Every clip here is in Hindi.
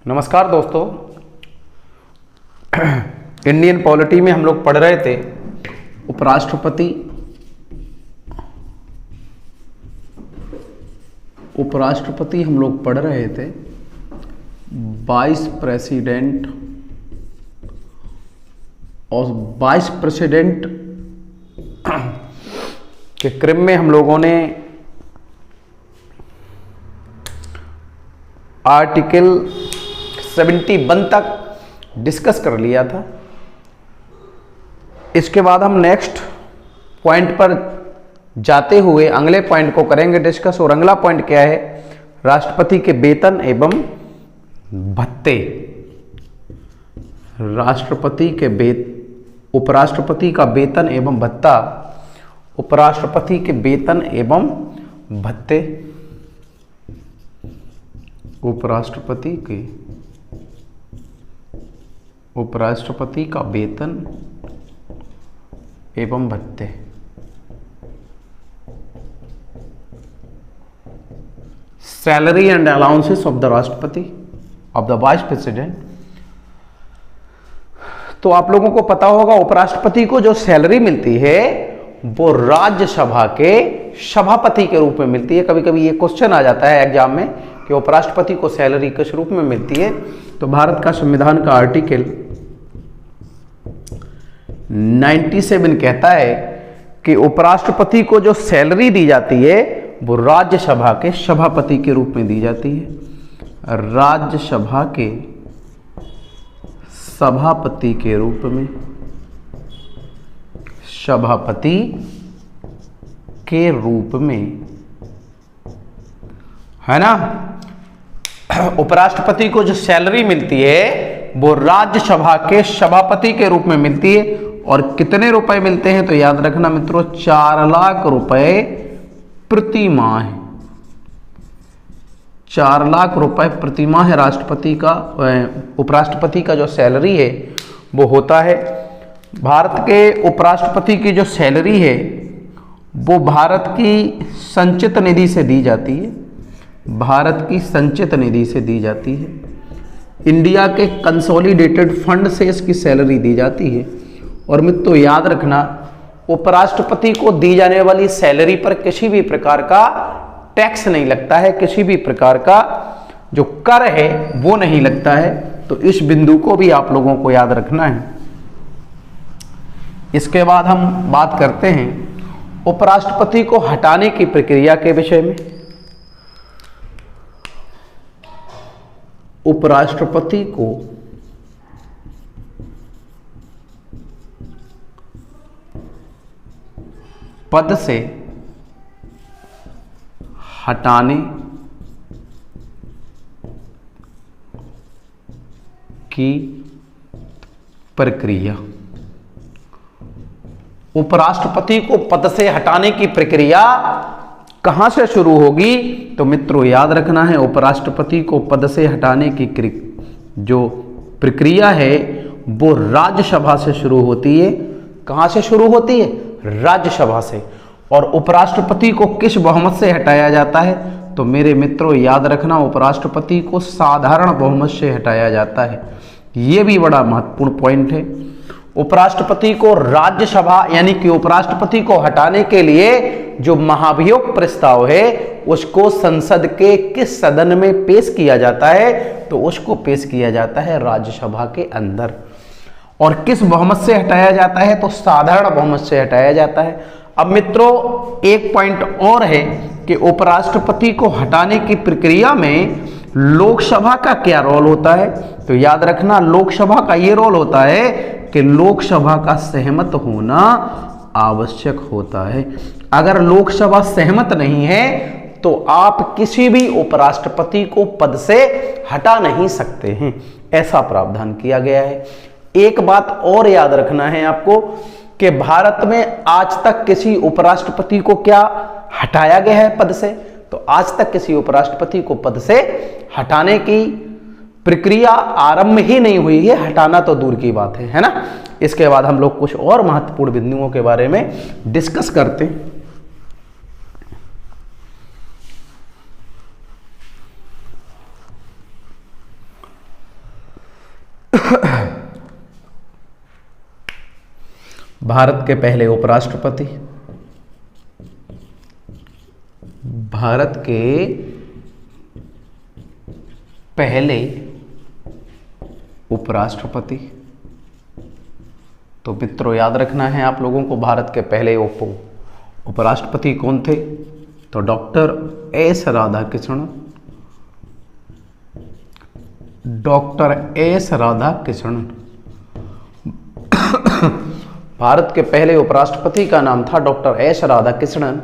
नमस्कार दोस्तों। इंडियन पॉलिटी में हम लोग पढ़ रहे थे उपराष्ट्रपति हम लोग पढ़ रहे थे वाइस प्रेसिडेंट और वाइस प्रेसिडेंट के क्रम में हम लोगों ने आर्टिकल 71 तक डिस्कस कर लिया था। इसके बाद हम नेक्स्ट पॉइंट पर जाते हुए अगले पॉइंट को करेंगे डिस्कस। और अगला पॉइंट क्या है? राष्ट्रपति के वेतन एवं भत्ते। उपराष्ट्रपति का वेतन एवं भत्ता। उपराष्ट्रपति के वेतन एवं भत्ते। उपराष्ट्रपति का वेतन एवं भत्ते। Salary and allowances of the राष्ट्रपति ऑफ द वाइस प्रेसिडेंट। तो आप लोगों को पता होगा उपराष्ट्रपति को जो सैलरी मिलती है वो राज्यसभा के सभापति के रूप में मिलती है। कभी कभी ये क्वेश्चन आ जाता है एग्जाम में कि उपराष्ट्रपति को सैलरी किस रूप में मिलती है। तो भारत का संविधान का आर्टिकल 97 कहता है कि उपराष्ट्रपति को जो सैलरी दी जाती है वो राज्यसभा के सभापति के रूप में दी जाती है। राज्यसभा के सभापति के रूप में, सभापति के रूप में, है ना। उपराष्ट्रपति को जो सैलरी मिलती है वो राज्यसभा के सभापति के रूप में मिलती है। और कितने रुपए मिलते हैं तो याद रखना मित्रों, 4 लाख रुपए प्रति माह। 4 लाख रुपए प्रति माह राष्ट्रपति का, उपराष्ट्रपति का जो सैलरी है वो होता है। भारत के उपराष्ट्रपति की जो सैलरी है वो भारत की संचित निधि से दी जाती है। भारत की संचित निधि से दी जाती है। इंडिया के कंसोलिडेटेड फंड से इसकी सैलरी दी जाती है। और मित्रों याद रखना, उपराष्ट्रपति को दी जाने वाली सैलरी पर किसी भी प्रकार का टैक्स नहीं लगता है, किसी भी प्रकार का जो कर है वो नहीं लगता है। तो इस बिंदु को भी आप लोगों को याद रखना है। इसके बाद हम बात करते हैं उपराष्ट्रपति को हटाने की प्रक्रिया के विषय में। उपराष्ट्रपति को पद से हटाने की प्रक्रिया। उपराष्ट्रपति को पद से हटाने की प्रक्रिया कहां से शुरू होगी? तो मित्रों याद रखना है, उपराष्ट्रपति को पद से हटाने की जो प्रक्रिया है वो राज्यसभा से शुरू होती है। कहां से शुरू होती है? राज्यसभा से। और उपराष्ट्रपति को किस बहुमत से हटाया जाता है? तो मेरे मित्रों याद रखना, उपराष्ट्रपति को साधारण बहुमत से हटाया जाता है। यह भी बड़ा महत्वपूर्ण पॉइंट है। उपराष्ट्रपति को राज्यसभा यानी कि उपराष्ट्रपति को हटाने के लिए जो महाभियोग प्रस्ताव है उसको संसद के किस सदन में पेश किया जाता है? तो उसको पेश किया जाता है राज्यसभा के अंदर। और किस बहुमत से हटाया जाता है? तो साधारण बहुमत से हटाया जाता है। अब मित्रों एक पॉइंट और है कि उपराष्ट्रपति को हटाने की प्रक्रिया में लोकसभा का क्या रोल होता है? तो याद रखना, लोकसभा का ये रोल होता है कि लोकसभा का सहमत होना आवश्यक होता है। अगर लोकसभा सहमत नहीं है तो आप किसी भी उपराष्ट्रपति को पद से हटा नहीं सकते हैं। ऐसा प्रावधान किया गया है। एक बात और याद रखना है आपको कि भारत में आज तक किसी उपराष्ट्रपति को क्या हटाया गया है पद से? तो आज तक किसी उपराष्ट्रपति को पद से हटाने की प्रक्रिया आरंभ ही नहीं हुई है। हटाना तो दूर की बात है ना। इसके बाद हम लोग कुछ और महत्वपूर्ण बिंदुओं के बारे में डिस्कस करते हैं। भारत के पहले उपराष्ट्रपति, भारत के पहले उपराष्ट्रपति। तो मित्रों याद रखना है आप लोगों को, भारत के पहले उपराष्ट्रपति कौन थे? तो doctor S Radhakrishnan, doctor S Radhakrishnan. Bharat के पहले उपराष्ट्रपति का नाम था डॉक्टर एस राधाकृष्णन।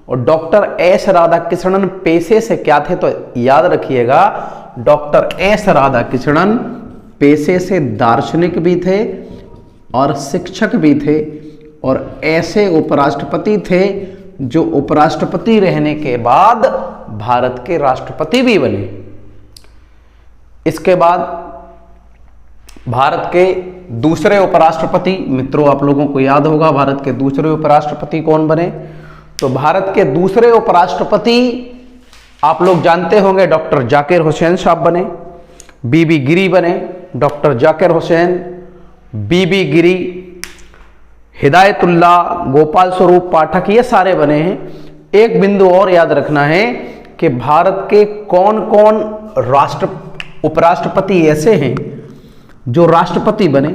और डॉक्टर एस राधाकृष्णन पेशे से क्या थे? तो याद रखिएगा, डॉक्टर एस राधाकृष्णन पेशे से दार्शनिक भी थे और शिक्षक भी थे, और ऐसे उपराष्ट्रपति थे जो उपराष्ट्रपति रहने के बाद भारत के राष्ट्रपति भी बने। इसके बाद भारत के दूसरे उपराष्ट्रपति, मित्रों आप लोगों को याद होगा भारत के दूसरे उपराष्ट्रपति कौन बने? तो भारत के दूसरे उपराष्ट्रपति आप लोग जानते होंगे, डॉक्टर जाकिर हुसैन साहब बने, बीबी गिरी बने, डॉक्टर जाकिर हुसैन, बीबी गिरी, हिदायतुल्ला, गोपाल स्वरूप पाठक, ये सारे बने हैं। एक बिंदु और याद रखना है कि भारत के कौन कौन उपराष्ट्रपति ऐसे हैं जो राष्ट्रपति बने।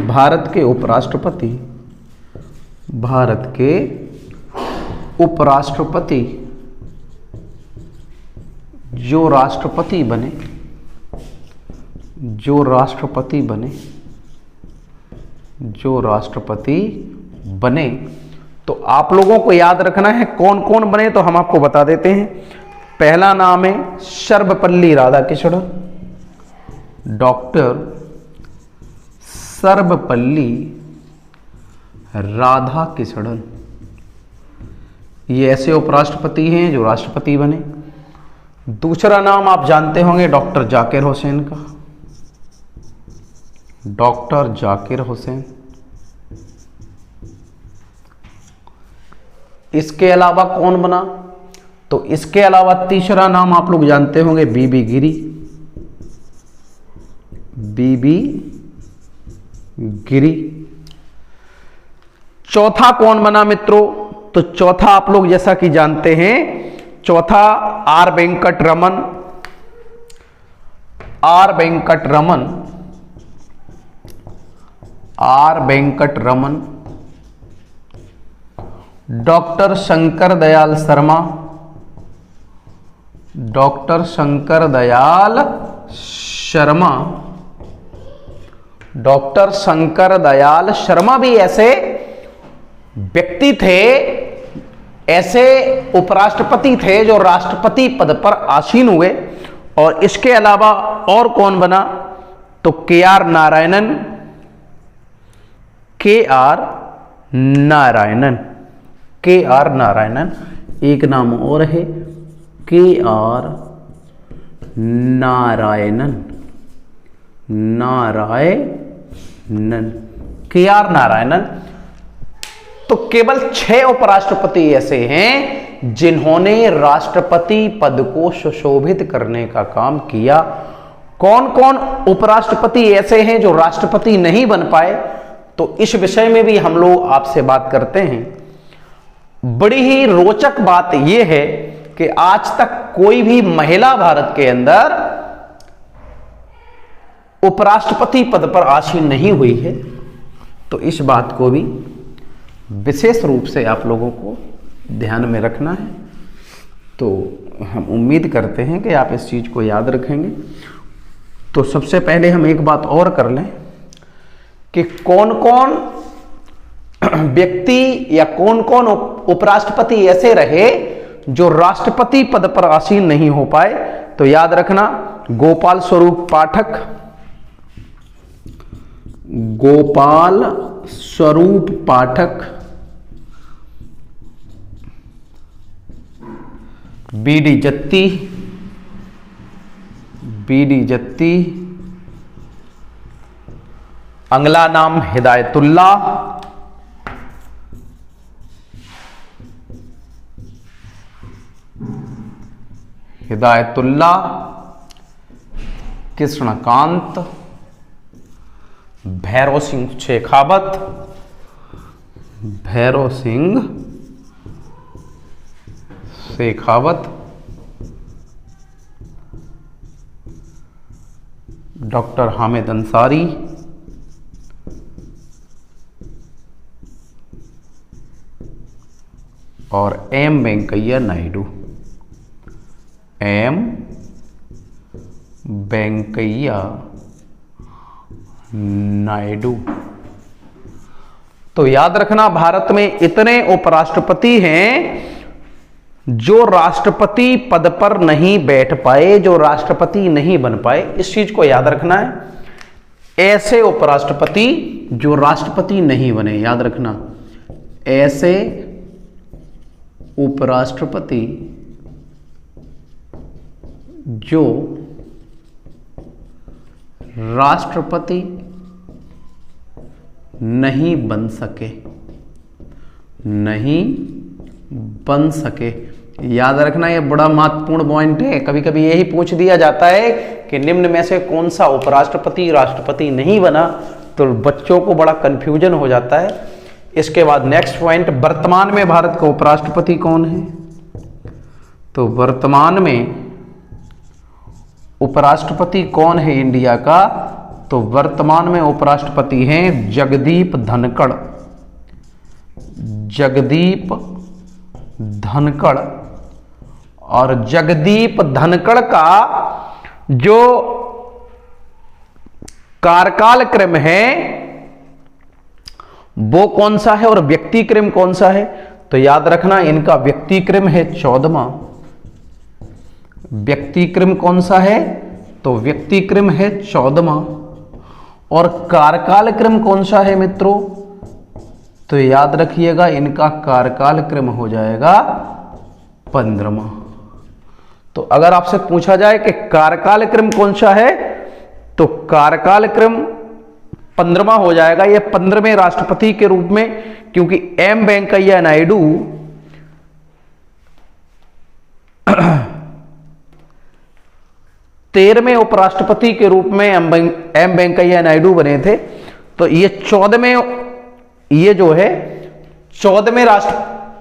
भारत के उपराष्ट्रपति, भारत के उपराष्ट्रपति जो राष्ट्रपति बने, जो राष्ट्रपति बने, जो राष्ट्रपति बने, तो आप लोगों को याद रखना है कौन कौन बने, तो हम आपको बता देते हैं। पहला नाम है सर्वपल्ली राधाकृष्णन, डॉक्टर सर्वपल्ली राधाकृष्णन। ये ऐसे उपराष्ट्रपति हैं जो राष्ट्रपति बने। दूसरा नाम आप जानते होंगे डॉक्टर जाकिर हुसैन का, डॉक्टर जाकिर हुसैन। इसके अलावा कौन बना? तो इसके अलावा तीसरा नाम आप लोग जानते होंगे बीबी गिरी, बीबी गिरी। चौथा कौन बना मित्रों? तो चौथा आप लोग जैसा कि जानते हैं, चौथा R Venkataraman, R Venkataraman, R Venkataraman, doctor Shankar Dayal Sharma, doctor Shankar Dayal Sharma, doctor Shankar Dayal Sharma भी ऐसे व्यक्ति थे, ऐसे उपराष्ट्रपति थे जो राष्ट्रपति पद पर आसीन हुए। और इसके अलावा और कौन बना? तो के आर नारायणन, के आर नारायणन, के आर नारायणन। एक नाम और है के आर नारायणन, नारायणन, के आर नारायणन। तो केवल 6 उपराष्ट्रपति ऐसे हैं जिन्होंने राष्ट्रपति पद को सुशोभित करने का काम किया। कौन कौन उपराष्ट्रपति ऐसे हैं जो राष्ट्रपति नहीं बन पाए? तो इस विषय में भी हम लोग आपसे बात करते हैं। बड़ी ही रोचक बात यह है कि आज तक कोई भी महिला भारत के अंदर उपराष्ट्रपति पद पर आसीन नहीं हुई है। तो इस बात को भी विशेष रूप से आप लोगों को ध्यान में रखना है। तो हम उम्मीद करते हैं कि आप इस चीज़ को याद रखेंगे। तो सबसे पहले हम एक बात और कर लें कि कौन कौन व्यक्ति या कौन कौन उपराष्ट्रपति ऐसे रहे जो राष्ट्रपति पद पर आसीन नहीं हो पाए। तो याद रखना, गोपाल स्वरूप पाठक, गोपाल स्वरूप पाठक, बीडी जत्ती, बीडी जत्ती, अगला नाम हिदायतुल्ला, हिदायतुल्ला, कृष्णकांत, भैरव सिंह शेखावत, भैरव सिंह शेखावत, डॉक्टर हामिद अंसारी, और एम वेंकैया नायडू, एम वेंकैया नायडू। तो याद रखना, भारत में इतने उपराष्ट्रपति हैं जो राष्ट्रपति पद पर नहीं बैठ पाए, जो राष्ट्रपति नहीं बन पाए, इस चीज को याद रखना है। ऐसे उपराष्ट्रपति जो राष्ट्रपति नहीं बने, याद रखना, ऐसे उपराष्ट्रपति जो राष्ट्रपति नहीं बन सके, नहीं बन सके। याद रखना, यह बड़ा महत्वपूर्ण पॉइंट है। कभी कभी यही पूछ दिया जाता है कि निम्न में से कौन सा उपराष्ट्रपति राष्ट्रपति नहीं बना, तो बच्चों को बड़ा कंफ्यूजन हो जाता है। इसके बाद नेक्स्ट पॉइंट, वर्तमान में भारत का उपराष्ट्रपति कौन है? तो वर्तमान में उपराष्ट्रपति कौन है इंडिया का? तो वर्तमान में उपराष्ट्रपति हैं जगदीप धनखड़, जगदीप धनखड़। और जगदीप धनखड़ का जो कार्यकाल क्रम है वो कौन सा है और व्यक्ति क्रम कौन सा है? तो याद रखना, इनका व्यक्ति क्रम है 14वां। व्यक्ति क्रम कौन सा है? तो व्यक्ति क्रम है 14वां। और कार्यकाल क्रम कौन सा है मित्रों? तो याद रखिएगा, इनका कार्यकाल क्रम हो जाएगा 15वां। तो अगर आपसे पूछा जाए कि कार्यकाल क्रम कौन सा है, तो कार्यकाल क्रम 15वां हो जाएगा। ये 15वें राष्ट्रपति के रूप में, क्योंकि एम वेंकैया नायडू 13वें उपराष्ट्रपति के रूप में एम वेंकैया नायडू बने थे। तो ये 14वें, ये जो है 14वें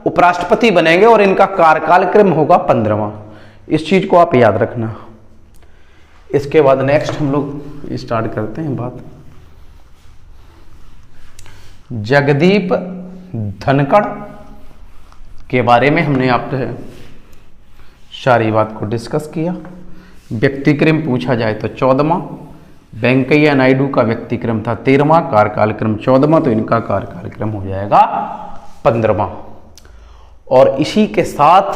उपराष्ट्रपति बनेंगे और इनका कार्यकाल क्रम होगा 15वां। इस चीज को आप याद रखना। इसके बाद नेक्स्ट हम लोग स्टार्ट करते हैं बात। जगदीप धनखड़ के बारे में हमने आपसे सारी बात को डिस्कस किया। व्यक्तिक्रम पूछा जाए तो 14वां, वेंकैया नायडू का व्यक्तिक्रम था 13वां, कार्यकाल क्रम 14वां, तो इनका कार्यकाल क्रम हो जाएगा 15वां। और इसी के साथ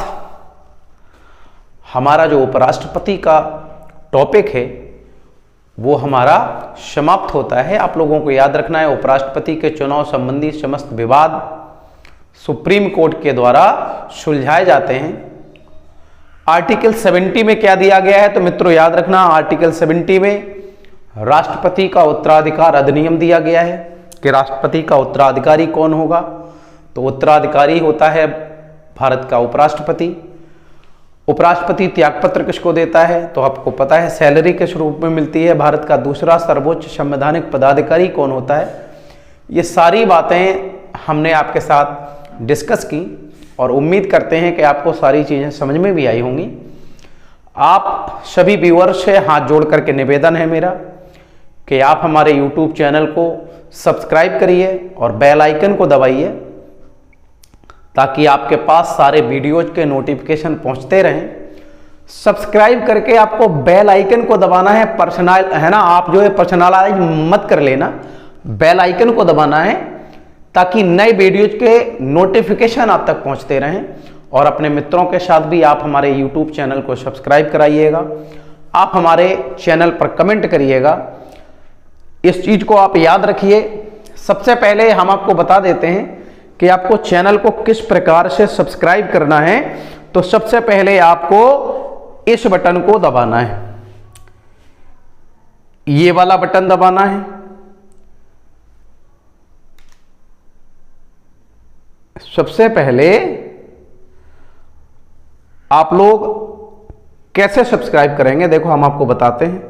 हमारा जो उपराष्ट्रपति का टॉपिक है वो हमारा समाप्त होता है। आप लोगों को याद रखना है, उपराष्ट्रपति के चुनाव संबंधी समस्त विवाद सुप्रीम कोर्ट के द्वारा सुलझाए जाते हैं। आर्टिकल 70 में क्या दिया गया है? तो मित्रों याद रखना, आर्टिकल 70 में राष्ट्रपति का उत्तराधिकार अधिनियम दिया गया है कि राष्ट्रपति का उत्तराधिकारी कौन होगा। तो उत्तराधिकारी होता है भारत का उपराष्ट्रपति। उपराष्ट्रपति त्यागपत्र किसको देता है? तो आपको पता है, सैलरी किस रूप में मिलती है। भारत का दूसरा सर्वोच्च संवैधानिक पदाधिकारी कौन होता है? ये सारी बातें हमने आपके साथ डिस्कस की और उम्मीद करते हैं कि आपको सारी चीज़ें समझ में भी आई होंगी। आप सभी व्यूअर्स से हाथ जोड़ करके निवेदन है मेरा कि आप हमारे YouTube चैनल को सब्सक्राइब करिए और बेल आइकन को दबाइए ताकि आपके पास सारे वीडियोज के नोटिफिकेशन पहुंचते रहें। सब्सक्राइब करके आपको बेल आइकन को दबाना है, पर्सनल है ना, आप जो है पर्सनलाइज मत कर लेना, बेल आइकन को दबाना है ताकि नए वीडियोज के नोटिफिकेशन आप तक पहुंचते रहें। और अपने मित्रों के साथ भी आप हमारे YouTube चैनल को सब्सक्राइब कराइएगा। आप हमारे चैनल पर कमेंट करिएगा। इस चीज को आप याद रखिए। सबसे पहले हम आपको बता देते हैं कि आपको चैनल को किस प्रकार से सब्सक्राइब करना है। तो सबसे पहले आपको इस बटन को दबाना है, ये वाला बटन दबाना है। सबसे पहले आप लोग कैसे सब्सक्राइब करेंगे, देखो हम आपको बताते हैं।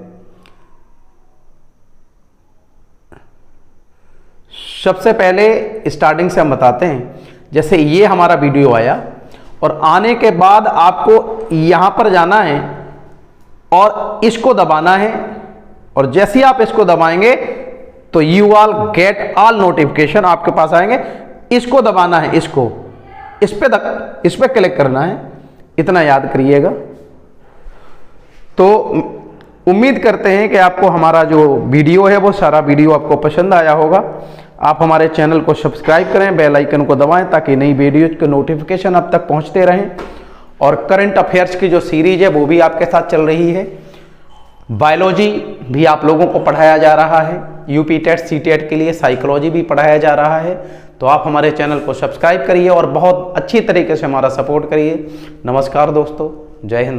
सबसे पहले स्टार्टिंग से हम बताते हैं। जैसे ये हमारा वीडियो आया और आने के बाद आपको यहां पर जाना है और इसको दबाना है, और जैसे ही आप इसको दबाएंगे तो you all get all notification आपके पास आएंगे। इसको दबाना है, इस पे क्लिक करना है, इतना याद करिएगा। तो उम्मीद करते हैं कि आपको हमारा जो वीडियो है वो सारा वीडियो आपको पसंद आया होगा। आप हमारे चैनल को सब्सक्राइब करें, बेल आइकन को दबाएं ताकि नई वीडियोज के नोटिफिकेशन आप तक पहुंचते रहें। और करंट अफेयर्स की जो सीरीज है वो भी आपके साथ चल रही है। बायोलॉजी भी आप लोगों को पढ़ाया जा रहा है, यूपी टेट सीटेट के लिए साइकोलॉजी भी पढ़ाया जा रहा है। तो आप हमारे चैनल को सब्सक्राइब करिए और बहुत अच्छी तरीके से हमारा सपोर्ट करिए। नमस्कार दोस्तों, जय हिंद।